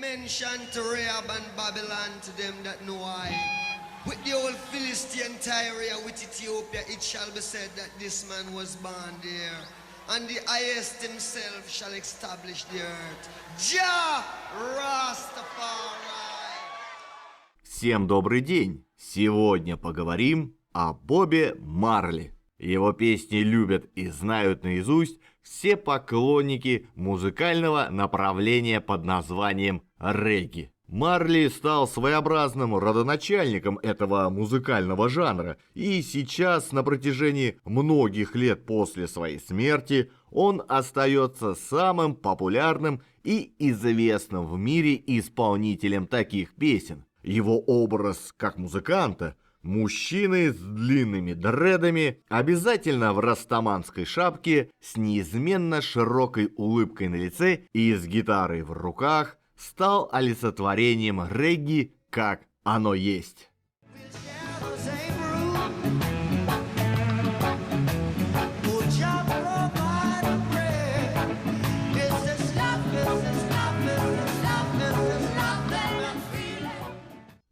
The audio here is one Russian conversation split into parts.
mention to Rahab and Babylon to them that know I. With the old Philistine Tyre with Ethiopia, it shall be said that this man was born there. And the highest himself shall establish the earth. Jah Rastafari. Всем добрый день! Сегодня поговорим о Бобе Марли. Его песни любят и знают наизусть все поклонники музыкального направления под названием регги. Марли стал своеобразным родоначальником этого музыкального жанра, и сейчас, на протяжении многих лет после своей смерти, он остается самым популярным и известным в мире исполнителем таких песен. Его образ как музыканта – мужчины с длинными дредами, обязательно в растаманской шапке, с неизменно широкой улыбкой на лице и с гитарой в руках, стал олицетворением регги, как оно есть.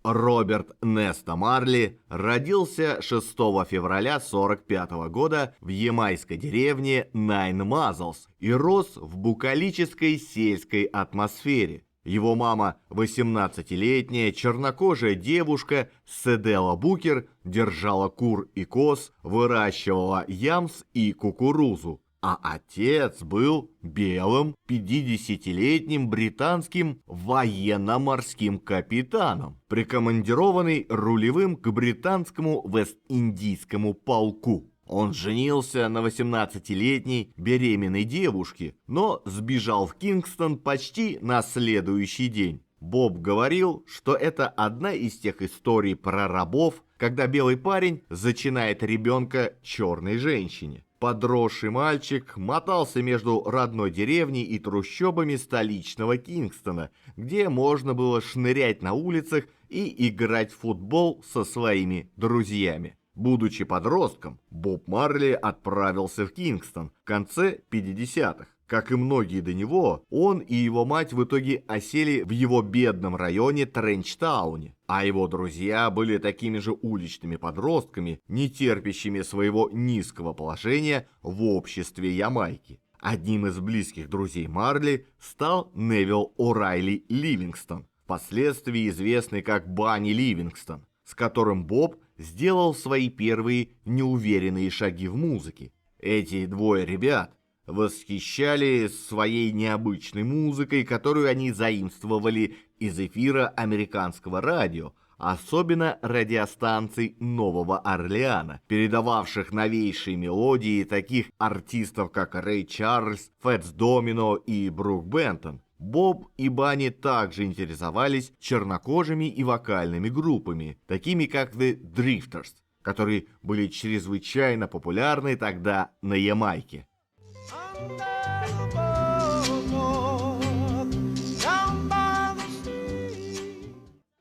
Роберт Неста Марли родился 6 февраля 1945 года в ямайской деревне Найн-Мазлс и рос в букалической сельской атмосфере. Его мама, 18-летняя чернокожая девушка Седела Букер, держала кур и коз, выращивала ямс и кукурузу. А отец был белым 50-летним британским военно-морским капитаном, прикомандированный рулевым к британскому Вест-Индийскому полку. Он женился на 18-летней беременной девушке, но сбежал в Кингстон почти на следующий день. Боб говорил, что это одна из тех историй про рабов, когда белый парень зачинает ребенка черной женщине. Подросший мальчик мотался между родной деревней и трущобами столичного Кингстона, где можно было шнырять на улицах и играть в футбол со своими друзьями. Будучи подростком, Боб Марли отправился в Кингстон в конце 50-х. Как и многие до него, он и его мать в итоге осели в его бедном районе Тренчтауне, а его друзья были такими же уличными подростками, не терпящими своего низкого положения в обществе Ямайки. Одним из близких друзей Марли стал Невилл О'Райли Ливингстон, впоследствии известный как Банни Ливингстон, с которым Боб сделал свои первые неуверенные шаги в музыке. Эти двое ребят восхищали своей необычной музыкой, которую они заимствовали из эфира американского радио, особенно радиостанций Нового Орлеана, передававших новейшие мелодии таких артистов, как Рэй Чарльз, Фэтс Домино и Брук Бентон. Боб и Банни также интересовались чернокожими и вокальными группами, такими как The Drifters, которые были чрезвычайно популярны тогда на Ямайке.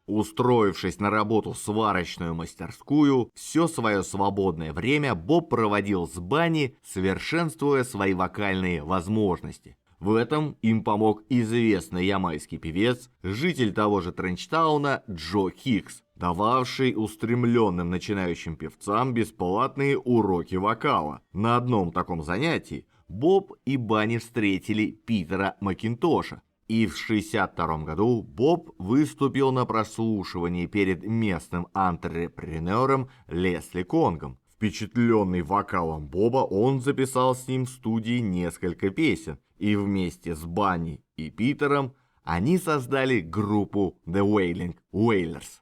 Устроившись на работу в сварочную мастерскую, все свое свободное время Боб проводил с Банни, совершенствуя свои вокальные возможности. В этом им помог известный ямайский певец, житель того же Тренчтауна Джо Хикс, дававший устремленным начинающим певцам бесплатные уроки вокала. На одном таком занятии Боб и Банни встретили Питера Макинтоша. И в 1962 году Боб выступил на прослушивании перед местным антрепренером Лесли Конгом. Впечатленный вокалом Боба, он записал с ним в студии несколько песен, и вместе с Банни и Питером они создали группу The Wailing Wailers.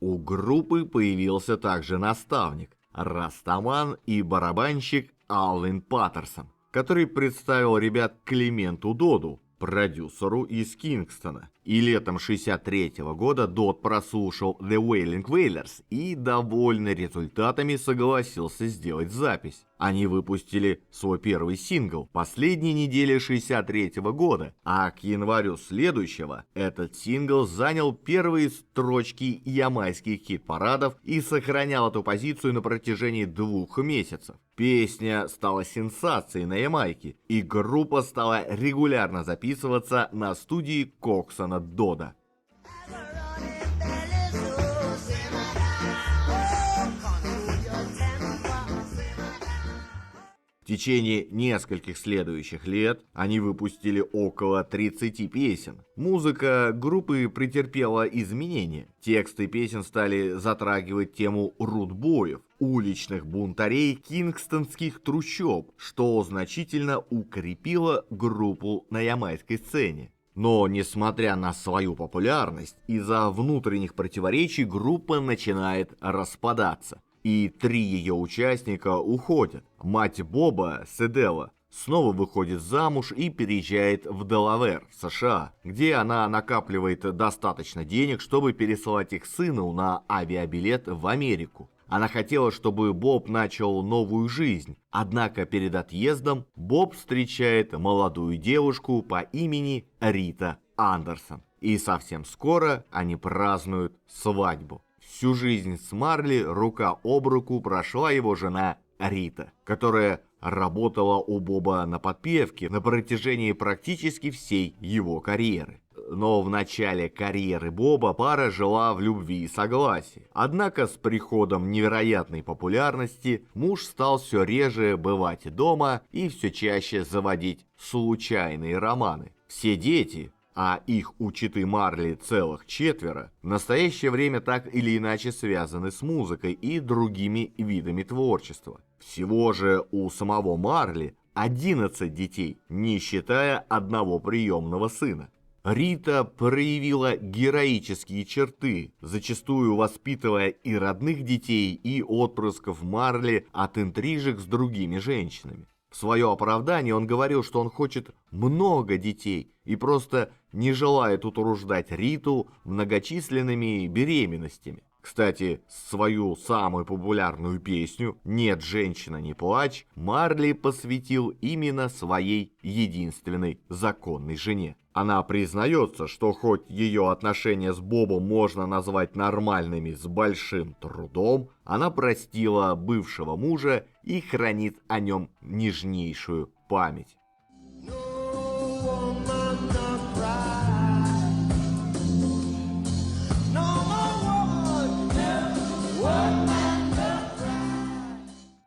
У группы появился также наставник, растаман и барабанщик Алвин Паттерсон, который представил ребят Клементу Доду, продюсеру из Кингстона. И летом 1963 года Дод прослушал The Wailing Wailers и, довольный результатами, согласился сделать запись. Они выпустили свой первый сингл последней недели 1963 года, а к январю следующего этот сингл занял первые строчки ямайских хит-парадов и сохранял эту позицию на протяжении 2 месяцев. Песня стала сенсацией на Ямайке, и группа стала регулярно записываться на студии Коксона Дода. В течение нескольких следующих лет они выпустили около 30 песен. Музыка группы претерпела изменения. Тексты песен стали затрагивать тему рудбоев, уличных бунтарей кингстонских трущоб, что значительно укрепило группу на ямайской сцене. Но, несмотря на свою популярность, из-за внутренних противоречий группа начинает распадаться. И 3 ее участника уходят. Мать Боба, Седела, снова выходит замуж и переезжает в Делавэр, США, где она накапливает достаточно денег, чтобы пересылать их сыну на авиабилет в Америку. Она хотела, чтобы Боб начал новую жизнь, однако перед отъездом Боб встречает молодую девушку по имени Рита Андерсон. И совсем скоро они празднуют свадьбу. Всю жизнь с Марли рука об руку прошла его жена Рита, которая работала у Боба на подпевке на протяжении практически всей его карьеры. Но в начале карьеры Боба пара жила в любви и согласии. Однако с приходом невероятной популярности муж стал все реже бывать дома и все чаще заводить случайные романы. Все дети, а их у читы Марли целых 4, в настоящее время так или иначе связаны с музыкой и другими видами творчества. Всего же у самого Марли 11 детей, не считая одного приемного сына. Рита проявила героические черты, зачастую воспитывая и родных детей, и отпрысков Марли от интрижек с другими женщинами. В свое оправдание он говорил, что он хочет много детей и просто не желает утруждать Риту многочисленными беременностями. Кстати, свою самую популярную песню «Нет, женщина, не плачь» Марли посвятил именно своей единственной законной жене. Она признается, что хоть ее отношения с Бобом можно назвать нормальными с большим трудом, она простила бывшего мужа и хранит о нем нежнейшую память.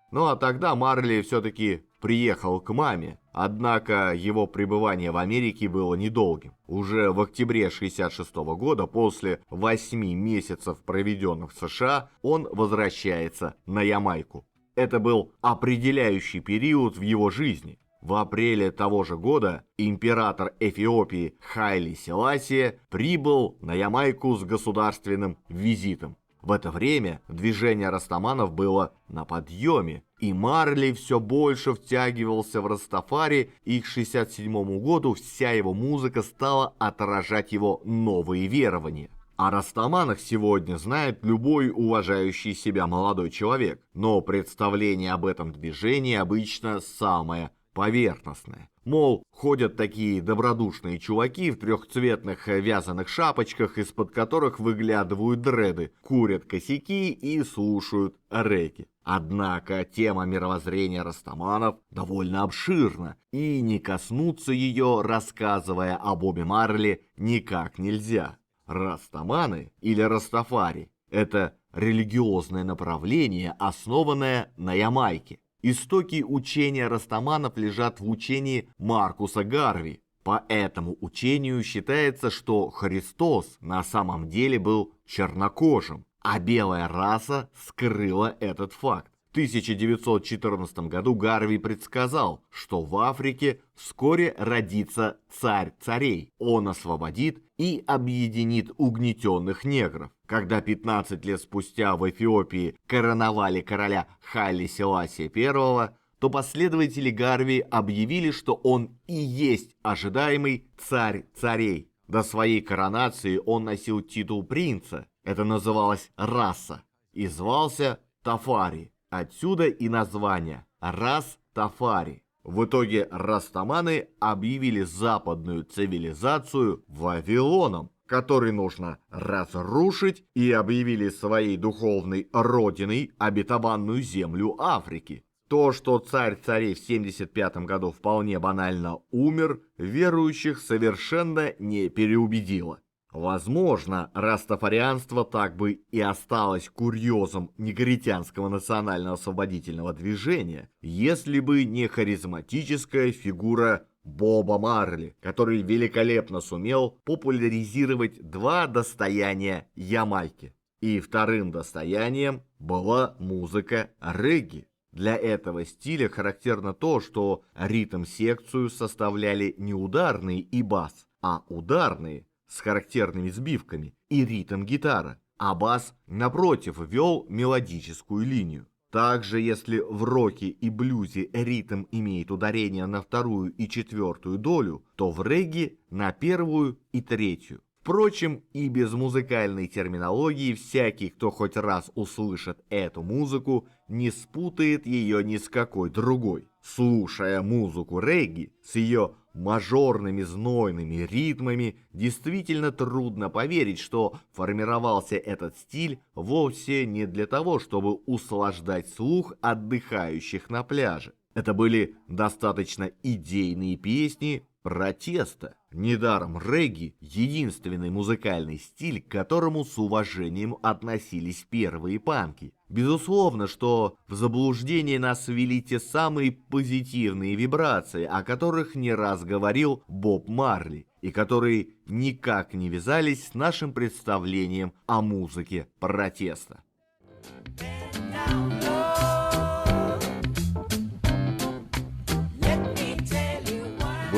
Ну а тогда Марли все-таки приехал к маме, однако его пребывание в Америке было недолгим. Уже в октябре 1966 года, после 8 месяцев, проведенных в США, он возвращается на Ямайку. Это был определяющий период в его жизни. В апреле того же года император Эфиопии Хайли Селасия прибыл на Ямайку с государственным визитом. В это время движение растаманов было на подъеме, и Марли все больше втягивался в Растафари, и к 1967 году вся его музыка стала отражать его новые верования. О растаманах сегодня знает любой уважающий себя молодой человек, но представление об этом движении обычно самое поверхностное. Мол, ходят такие добродушные чуваки в трехцветных вязаных шапочках, из-под которых выглядывают дреды, курят косяки и слушают регги. Однако тема мировоззрения растаманов довольно обширна, и не коснуться ее, рассказывая о Бобе Марли, никак нельзя. Растаманы или Растафари – это религиозное направление, основанное на Ямайке. Истоки учения растаманов лежат в учении Маркуса Гарви. По этому учению считается, что Христос на самом деле был чернокожим, а белая раса скрыла этот факт. В 1914 году Гарви предсказал, что в Африке вскоре родится царь царей. Он освободит и объединит угнетенных негров. Когда 15 лет спустя в Эфиопии короновали короля Хайли Селасия I, то последователи Гарви объявили, что он и есть ожидаемый царь царей. До своей коронации он носил титул принца, это называлось раса, и звался Тафари. Отсюда и название Рас-Тафари. В итоге растаманы объявили западную цивилизацию Вавилоном, который нужно разрушить, и объявили своей духовной родиной обетованную землю Африки. То, что царь царей в 75 году вполне банально умер, верующих совершенно не переубедило. Возможно, растафарианство так бы и осталось курьезом негритянского национально-освободительного движения, если бы не харизматическая фигура Боба Марли, который великолепно сумел популяризировать два достояния Ямайки. И вторым достоянием была музыка регги. Для этого стиля характерно то, что ритм-секцию составляли не ударные и бас, а ударные с характерными сбивками и ритм-гитара, а бас, напротив, вел мелодическую линию. Также, если в роке и блюзе ритм имеет ударение на вторую и четвертую долю, то в регги на первую и третью. Впрочем, и без музыкальной терминологии всякий, кто хоть раз услышит эту музыку, не спутает ее ни с какой другой. Слушая музыку регги с ее мажорными знойными ритмами, действительно трудно поверить, что формировался этот стиль вовсе не для того, чтобы услаждать слух отдыхающих на пляже. Это были достаточно идейные песни протеста. Недаром регги – единственный музыкальный стиль, к которому с уважением относились первые панки. Безусловно, что в заблуждение нас ввели те самые позитивные вибрации, о которых не раз говорил Боб Марли, и которые никак не вязались с нашим представлением о музыке протеста.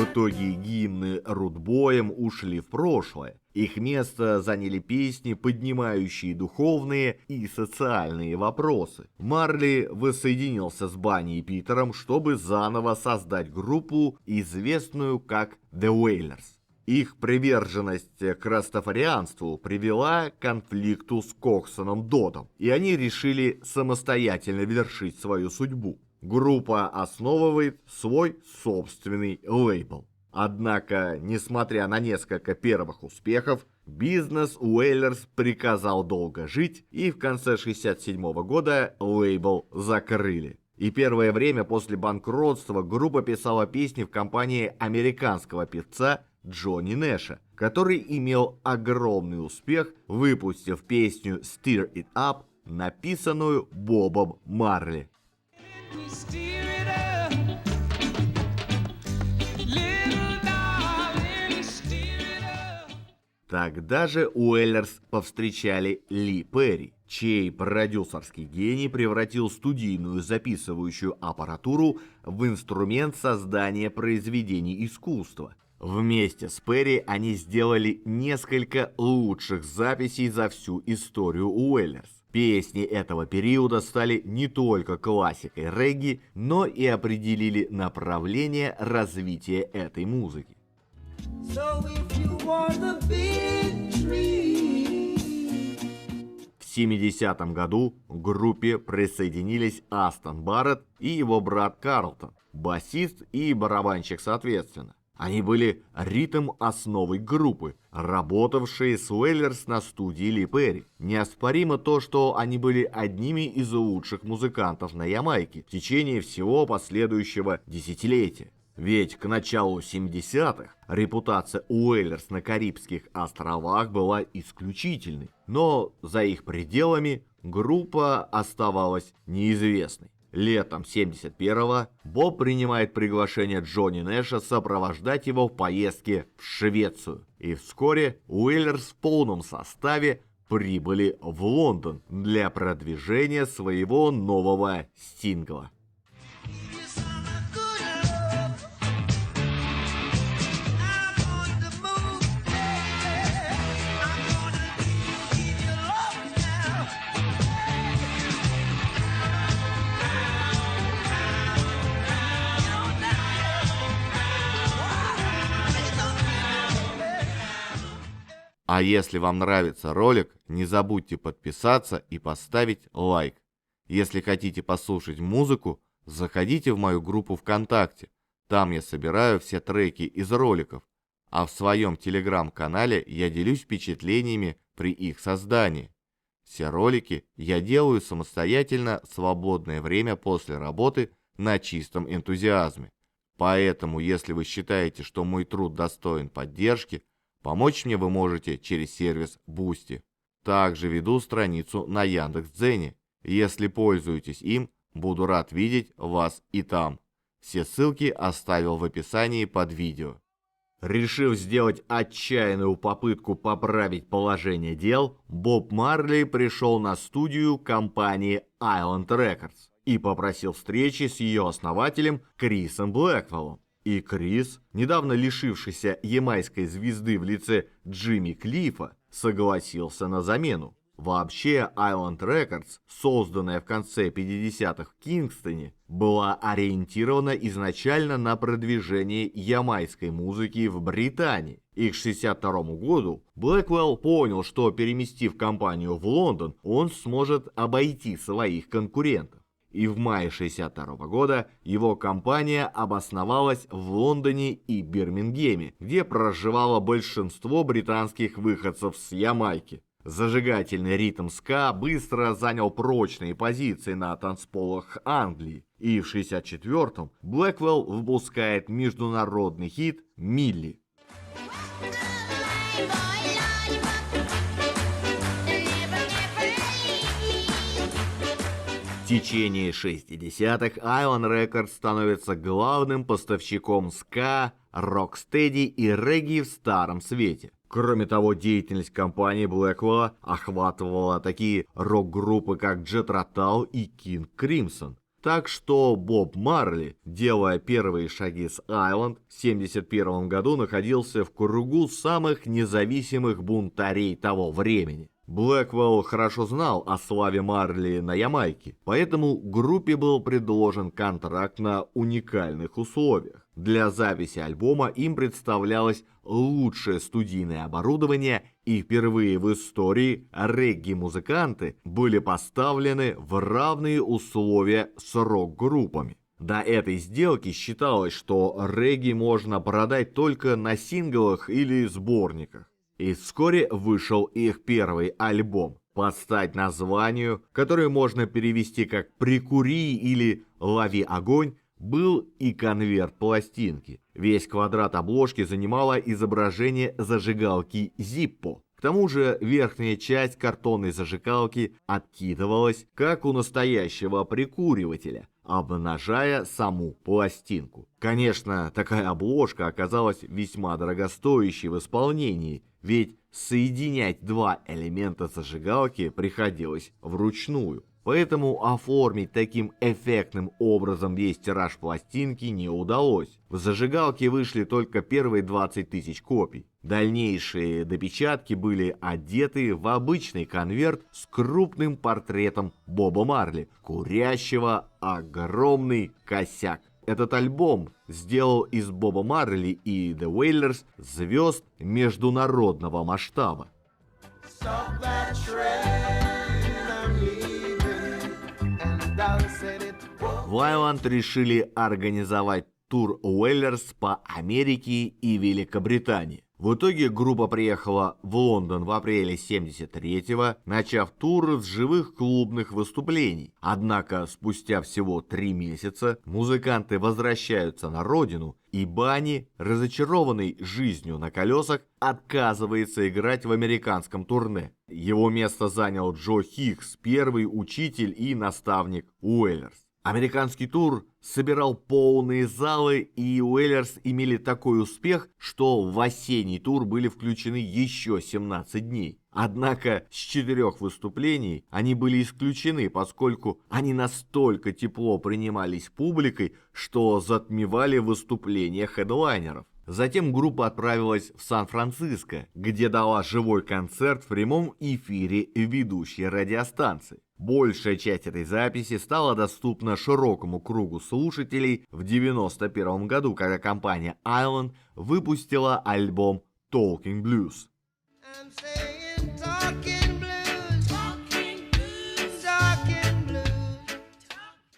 В итоге гимны рудбоем ушли в прошлое. Их место заняли песни, поднимающие духовные и социальные вопросы. Марли воссоединился с Банни и Питером, чтобы заново создать группу, известную как The Wailers. Их приверженность к растафарианству привела к конфликту с Коксоном Додом, и они решили самостоятельно вершить свою судьбу. Группа основывает свой собственный лейбл. Однако, несмотря на несколько первых успехов, бизнес Wailers приказал долго жить, и в конце 1967 года лейбл закрыли. И первое время после банкротства группа писала песни в компании американского певца Джонни Нэша, который имел огромный успех, выпустив песню «Stir It Up», написанную Бобом Марли. Тогда же Уэллерс повстречали Ли Перри, чей продюсерский гений превратил студийную записывающую аппаратуру в инструмент создания произведений искусства. Вместе с Перри они сделали несколько лучших записей за всю историю Уэллерс. Песни этого периода стали не только классикой регги, но и определили направление развития этой музыки. В 70-м году к группе присоединились Астон Барретт и его брат Карлтон, басист и барабанщик соответственно. Они были ритм-основой группы, работавшие с Уэллерс на студии Ли Перри. Неоспоримо то, что они были одними из лучших музыкантов на Ямайке в течение всего последующего десятилетия. Ведь к началу 70-х репутация Уэллерс на Карибских островах была исключительной, но за их пределами группа оставалась неизвестной. Летом 71-го Боб принимает приглашение Джонни Нэша сопровождать его в поездке в Швецию. И вскоре Уэллерс в полном составе прибыли в Лондон для продвижения своего нового сингла. А если вам нравится ролик, не забудьте подписаться и поставить лайк. Если хотите послушать музыку, заходите в мою группу ВКонтакте. Там я собираю все треки из роликов, а в своем телеграм-канале я делюсь впечатлениями при их создании. Все ролики я делаю самостоятельно в свободное время после работы на чистом энтузиазме. Поэтому, если вы считаете, что мой труд достоин поддержки, помочь мне вы можете через сервис Boosty. Также веду страницу на Яндекс.Дзене. Если пользуетесь им, буду рад видеть вас и там. Все ссылки оставил в описании под видео. Решив сделать отчаянную попытку поправить положение дел, Боб Марли пришел на студию компании Island Records и попросил встречи с ее основателем Крисом Блэквеллом. И Крис, недавно лишившийся ямайской звезды в лице Джимми Клиффа, согласился на замену. Вообще, Island Records, созданная в конце 50-х в Кингстоне, была ориентирована изначально на продвижение ямайской музыки в Британии. И к 1962 году Блэквелл понял, что, переместив компанию в Лондон, он сможет обойти своих конкурентов. И в мае 1962 года его компания обосновалась в Лондоне и Бирмингеме, где проживало большинство британских выходцев с Ямайки. Зажигательный ритм ска быстро занял прочные позиции на танцполах Англии, и в 1964-м Блэквелл выпускает международный хит «Милли». В течение 60-х Island Records становится главным поставщиком ска, рокстеди и регги в Старом Свете. Кроме того, деятельность компании Блэквелла охватывала такие рок-группы, как Jet Rotal и King Crimson. Так что Боб Марли, делая первые шаги с Island, в 1971 году находился в кругу самых независимых бунтарей того времени. Блэквелл хорошо знал о славе Марли на Ямайке, поэтому группе был предложен контракт на уникальных условиях. Для записи альбома им представлялось лучшее студийное оборудование, и впервые в истории регги-музыканты были поставлены в равные условия с рок-группами. До этой сделки считалось, что регги можно продать только на синглах или сборниках. И вскоре вышел их первый альбом, под стать названию, которое можно перевести как «Прикури» или «Лови огонь», был и конверт пластинки. Весь квадрат обложки занимало изображение зажигалки Zippo. К тому же верхняя часть картонной зажигалки откидывалась, как у настоящего прикуривателя, обнажая саму пластинку. Конечно, такая обложка оказалась весьма дорогостоящей в исполнении, ведь соединять два элемента зажигалки приходилось вручную. Поэтому оформить таким эффектным образом весь тираж пластинки не удалось. В зажигалке вышли только первые 20 тысяч копий. Дальнейшие допечатки были одеты в обычный конверт с крупным портретом Боба Марли, курящего огромный косяк. Этот альбом сделал из Боба Марли и The Wailers звезд международного масштаба. В Island решили организовать тур Wailers по Америке и Великобритании. В итоге группа приехала в Лондон в апреле 1973-го, начав тур с живых клубных выступлений. Однако спустя всего 3 месяца музыканты возвращаются на родину, и Банни, разочарованный жизнью на колесах, отказывается играть в американском турне. Его место занял Джо Хиггс, первый учитель и наставник Wailers. Американский тур собирал полные залы, и Wailers имели такой успех, что в осенний тур были включены еще 17 дней. Однако с 4 выступлений они были исключены, поскольку они настолько тепло принимались публикой, что затмевали выступления хедлайнеров. Затем группа отправилась в Сан-Франциско, где дала живой концерт в прямом эфире ведущей радиостанции. Большая часть этой записи стала доступна широкому кругу слушателей в 1991 году, когда компания Island выпустила альбом Talking Blues. I'm saying talking blues, talking blues, talking blues.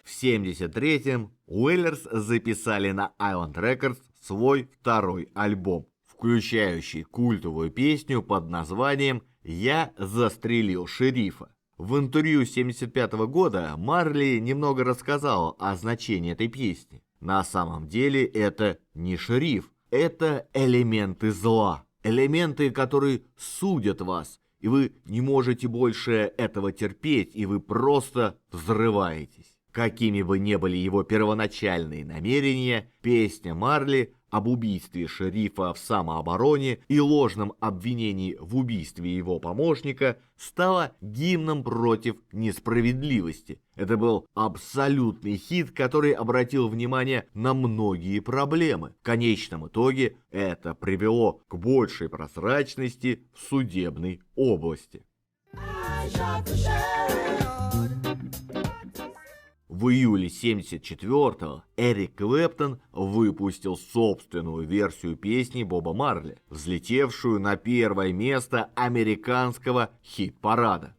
В 1973-м Уэллерс записали на Island Records свой второй альбом, включающий культовую песню под названием «Я застрелил шерифа». В интервью 1975 года Марли немного рассказал о значении этой песни. На самом деле это не шериф, это элементы зла, элементы, которые судят вас, и вы не можете больше этого терпеть, и вы просто взрываетесь. Какими бы ни были его первоначальные намерения, песня Марли об убийстве шерифа в самообороне и ложном обвинении в убийстве его помощника стала гимном против несправедливости. Это был абсолютный хит, который обратил внимание на многие проблемы. В конечном итоге это привело к большей прозрачности в судебной области. В июле 1974-го Эрик Клэптон выпустил собственную версию песни Боба Марли, взлетевшую на первое место американского хит-парада.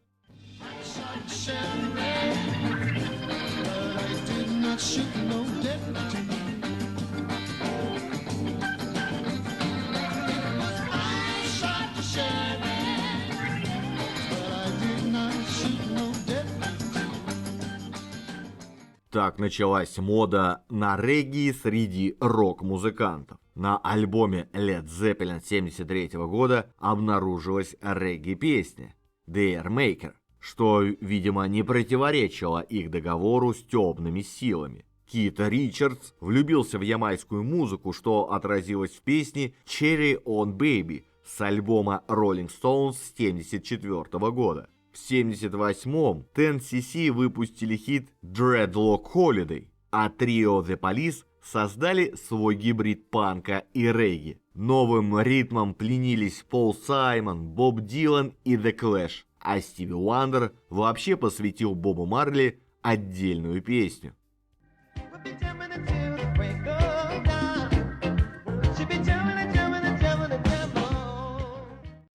Так началась мода на регги среди рок-музыкантов. На альбоме Led Zeppelin 1973 года обнаружилась регги-песня «The Air Maker», что, видимо, не противоречило их договору с темными силами. Кит Ричардс влюбился в ямайскую музыку, что отразилось в песне «Cherry on Baby» с альбома Rolling Stones 1974 года. В 1978-м 10cc выпустили хит Dreadlock Holiday, а трио The Police создали свой гибрид панка и регги. Новым ритмом пленились Пол Саймон, Боб Дилан и The Clash, а Стиви Уандер вообще посвятил Бобу Марли отдельную песню.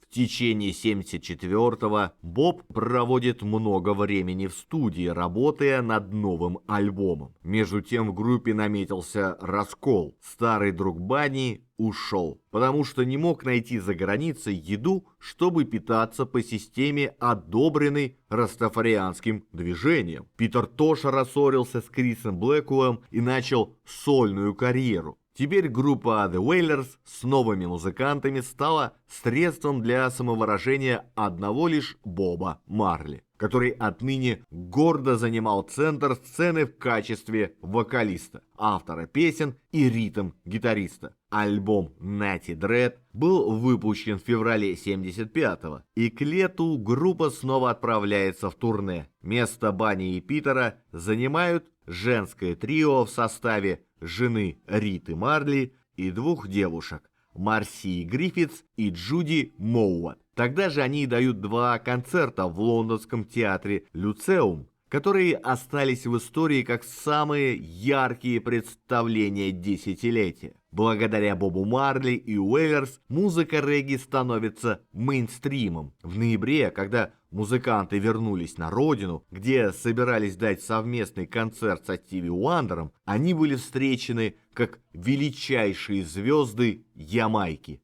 В течение 1974-го Боб проводит много времени в студии, работая над новым альбомом. Между тем в группе наметился раскол. Старый друг Банни ушел, потому что не мог найти за границей еду, чтобы питаться по системе, одобренной растафарианским движением. Питер тоже рассорился с Крисом Блэквеллом и начал сольную карьеру. Теперь группа The Wailers с новыми музыкантами стала средством для самовыражения одного лишь Боба Марли, который отныне гордо занимал центр сцены в качестве вокалиста, автора песен и ритм-гитариста. Альбом Natty Dread был выпущен в феврале 1975-го, и к лету группа снова отправляется в турне. Место Банни и Питера занимают женское трио в составе жены Риты Марли и двух девушек Марси Гриффитс и Джуди Моуат. Тогда же они дают 2 концерта в лондонском театре Люцеум, которые остались в истории как самые яркие представления десятилетия. Благодаря Бобу Марли и Уэллерс музыка регги становится мейнстримом. В ноябре, когда музыканты вернулись на родину, где собирались дать совместный концерт со Стиви Уандером, они были встречены как величайшие звезды Ямайки.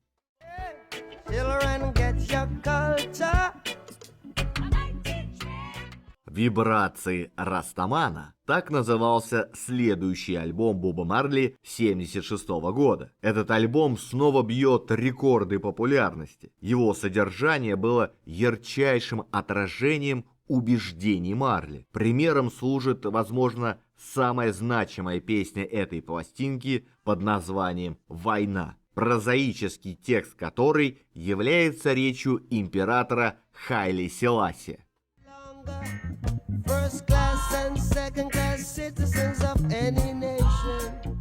«Вибрации Растамана» — так назывался следующий альбом Боба Марли 1976 года. Этот альбом снова бьет рекорды популярности. Его содержание было ярчайшим отражением убеждений Марли. Примером служит, возможно, самая значимая песня этой пластинки под названием «Война», прозаический текст которой является речью императора Хайли Селасия. First class and second class citizens of any nation.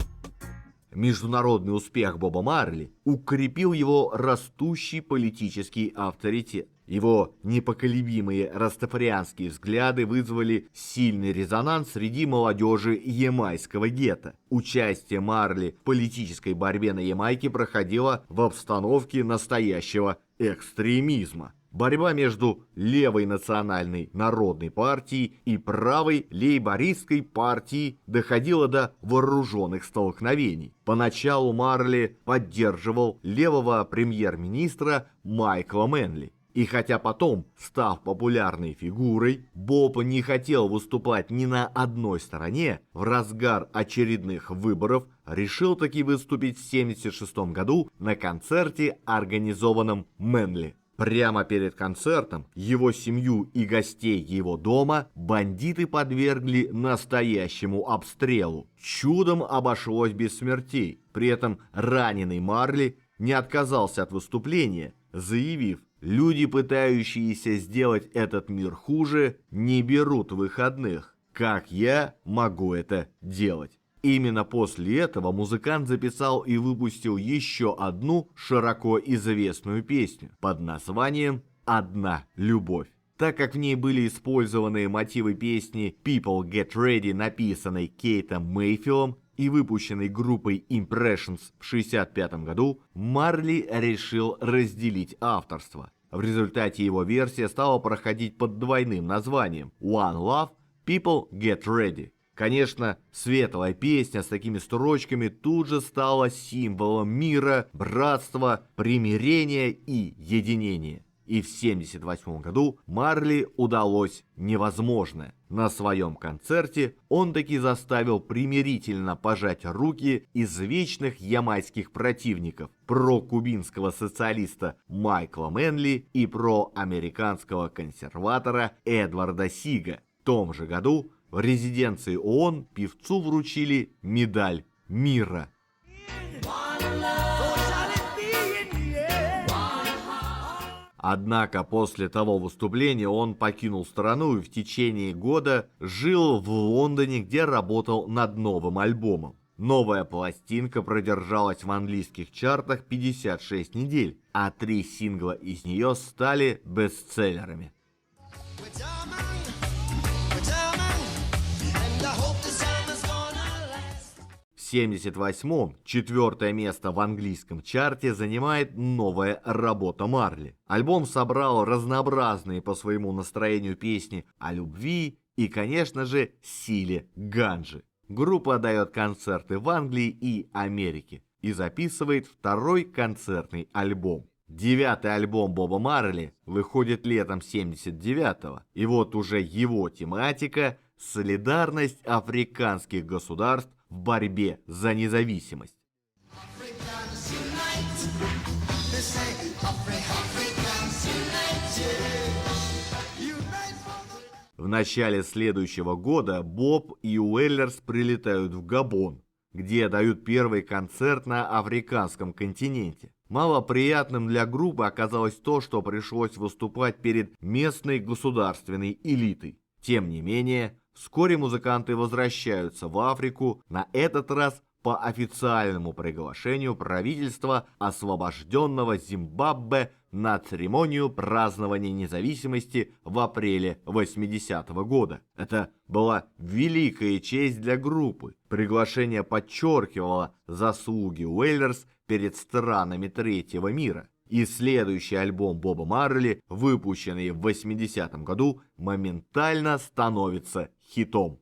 Международный успех Боба Марли укрепил его растущий политический авторитет. Его непоколебимые растафарианские взгляды вызвали сильный резонанс среди молодежи ямайского гетто. Участие Марли в политической борьбе на Ямайке проходило в обстановке настоящего экстремизма. Борьба между левой национальной народной партией и правой лейбористской партией доходила до вооруженных столкновений. Поначалу Марли поддерживал левого премьер-министра Майкла Мэнли. И хотя потом, став популярной фигурой, Боб не хотел выступать ни на одной стороне, в разгар очередных выборов решил таки выступить в 1976 году на концерте, организованном Мэнли. Прямо перед концертом его семью и гостей его дома бандиты подвергли настоящему обстрелу. Чудом обошлось без смертей. При этом раненый Марли не отказался от выступления, заявив: «Люди, пытающиеся сделать этот мир хуже, не берут выходных. Как я могу это делать?» Именно после этого музыкант записал и выпустил еще одну широко известную песню под названием «Одна любовь». Так как в ней были использованы мотивы песни «People Get Ready», написанной Кейтом Мейфиллом и выпущенной группой Impressions в 1965 году, Марли решил разделить авторство. В результате его версия стала проходить под двойным названием «One Love, People Get Ready». Конечно, светлая песня с такими строчками тут же стала символом мира, братства, примирения и единения. И в 1978 году Марли удалось невозможное. На своем концерте он таки заставил примирительно пожать руки извечных ямайских противников, прокубинского социалиста Майкла Мэнли и проамериканского консерватора Эдварда Сига. В том же году в резиденции ООН певцу вручили медаль мира. Однако после того выступления он покинул страну и в течение года жил в Лондоне, где работал над новым альбомом. Новая пластинка продержалась в английских чартах 56 недель, а 3 сингла из нее стали бестселлерами. В 1978-м 4-е место в английском чарте занимает новая работа Марли. Альбом собрал разнообразные по своему настроению песни о любви и, конечно же, силе ганджи. Группа дает концерты в Англии и Америке и записывает второй концертный альбом. 9-й альбом Боба Марли выходит летом 1979-го, и вот уже его тематика – солидарность африканских государств в борьбе за независимость. В начале следующего года Боб и Уэллерс прилетают в Габон, где дают первый концерт на африканском континенте. Малоприятным для группы оказалось то, что пришлось выступать перед местной государственной элитой. Тем не менее, вскоре музыканты возвращаются в Африку, на этот раз по официальному приглашению правительства освобожденного Зимбабве на церемонию празднования независимости в апреле 80-го года. Это была великая честь для группы. Приглашение подчеркивало заслуги Уэллерс перед странами третьего мира. И следующий альбом Боба Марли, выпущенный в 80-м году, моментально становится хитом.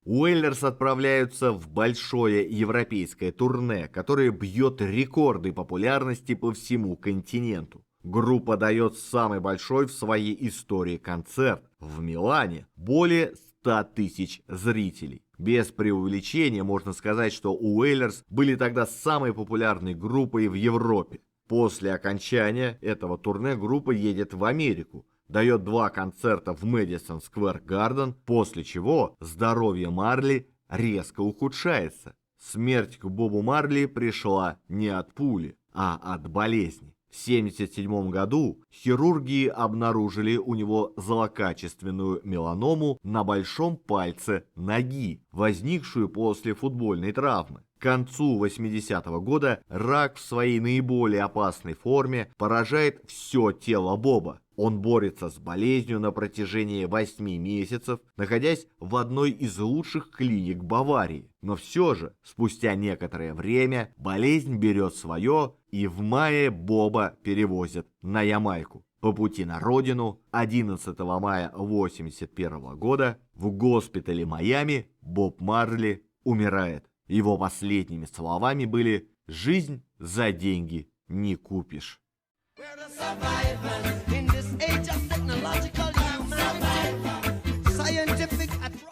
Уэллерс отправляются в большое европейское турне, которое бьет рекорды популярности по всему континенту. Группа дает самый большой в своей истории концерт в Милане, более 100 тысяч зрителей. Без преувеличения можно сказать, что Уэллерс были тогда самой популярной группой в Европе. После окончания этого турне группа едет в Америку, дает 2 концерта в Мэдисон Сквер Гарден, после чего здоровье Марли резко ухудшается. Смерть к Бобу Марли пришла не от пули, а от болезни. В 1977 году хирурги обнаружили у него злокачественную меланому на большом пальце ноги, возникшую после футбольной травмы. К концу 80-го года рак в своей наиболее опасной форме поражает все тело Боба. Он борется с болезнью на протяжении 8 месяцев, находясь в одной из лучших клиник Баварии. Но все же, спустя некоторое время, болезнь берет свое, и в мае Боба перевозят на Ямайку. По пути на родину 11 мая 1981 года в госпитале Майами Боб Марли умирает. Его последними словами были: «Жизнь за деньги не купишь».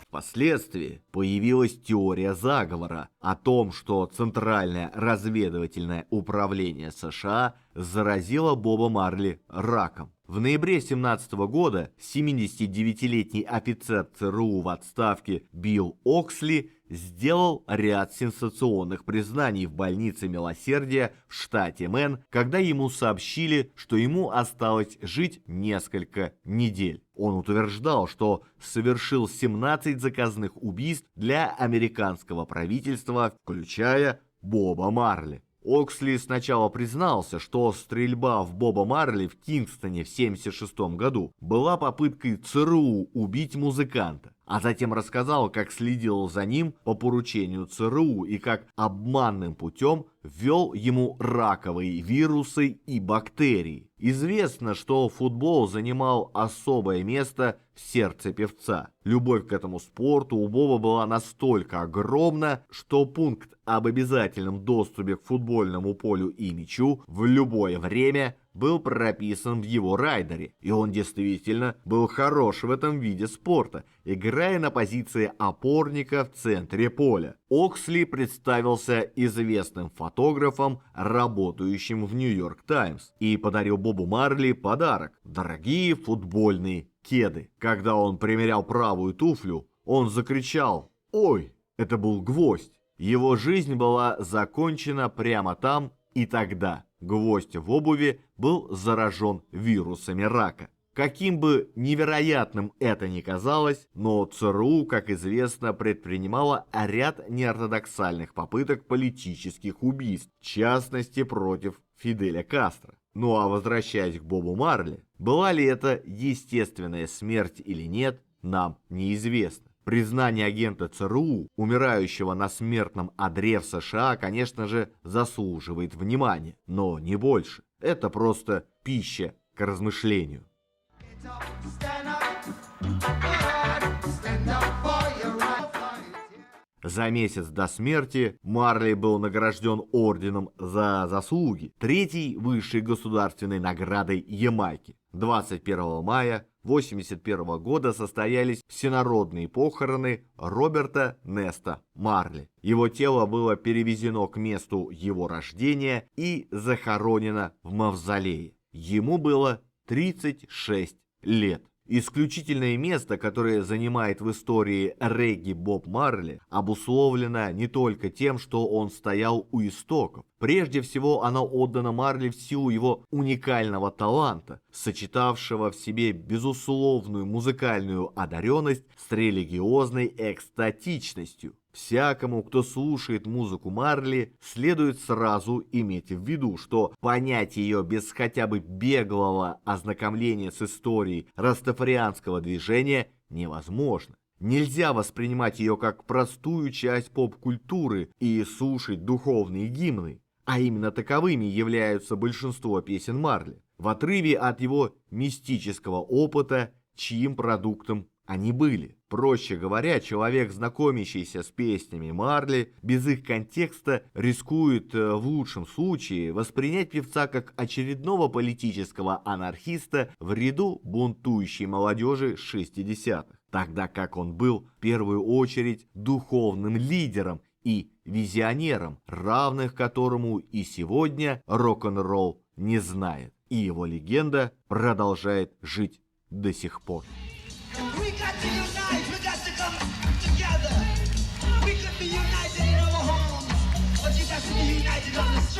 Впоследствии появилась теория заговора о том, что Центральное разведывательное управление США заразило Боба Марли раком. В ноябре 1917 года 79-летний офицер ЦРУ в отставке Билл Оксли сделал ряд сенсационных признаний в больнице Милосердия в штате Мэн, когда ему сообщили, что ему осталось жить несколько недель. Он утверждал, что совершил 17 заказных убийств для американского правительства, включая Боба Марли. Оксли сначала признался, что стрельба в Боба Марли в Кингстоне в 1976 году была попыткой ЦРУ убить музыканта, а затем рассказал, как следил за ним по поручению ЦРУ и как обманным путем ввел ему раковые вирусы и бактерии. Известно, что футбол занимал особое место в сердце певца. Любовь к этому спорту у Боба была настолько огромна, что пункт об обязательном доступе к футбольному полю и мячу в любое время был прописан в его райдере, и он действительно был хорош в этом виде спорта, играя на позиции опорника в центре поля. Оксли представился известным фотографом, работающим в Нью-Йорк Таймс, и подарил Бобу Марли подарок – дорогие футбольные кеды. Когда он примерял правую туфлю, он закричал: «Ой, это был гвоздь!» Его жизнь была закончена прямо там и тогда. Гвоздь в обуви был заражен вирусами рака. Каким бы невероятным это ни казалось, но ЦРУ, как известно, предпринимала ряд неортодоксальных попыток политических убийств, в частности против Фиделя Кастро. Ну а возвращаясь к Бобу Марли, была ли это естественная смерть или нет, нам неизвестно. Признание агента ЦРУ, умирающего на смертном одре в США, конечно же, заслуживает внимания, но не больше. Это просто пища к размышлению. За месяц до смерти Марли был награжден орденом за заслуги, третьей высшей государственной наградой Ямайки. 21 мая 1981 года состоялись всенародные похороны Роберта Неста Марли. Его тело было перевезено к месту его рождения и захоронено в мавзолее. Ему было 36 лет. Исключительное место, которое занимает в истории регги Боб Марли, обусловлено не только тем, что он стоял у истоков. Прежде всего, оно отдано Марли в силу его уникального таланта, сочетавшего в себе безусловную музыкальную одаренность с религиозной экстатичностью. Всякому, кто слушает музыку Марли, следует сразу иметь в виду, что понять ее без хотя бы беглого ознакомления с историей растафарианского движения невозможно. Нельзя воспринимать ее как простую часть поп-культуры и слушать духовные гимны, а именно таковыми являются большинство песен Марли, в отрыве от его мистического опыта, чьим продуктом они были. Проще говоря, человек, знакомящийся с песнями Марли, без их контекста рискует в лучшем случае воспринять певца как очередного политического анархиста в ряду бунтующей молодежи 60-х, тогда как он был в первую очередь духовным лидером и визионером, равных которому и сегодня рок-н-ролл не знает, и его легенда продолжает жить до сих пор. We got to unite, we got to come together. We could be united in our homes, but you got to be united on the street.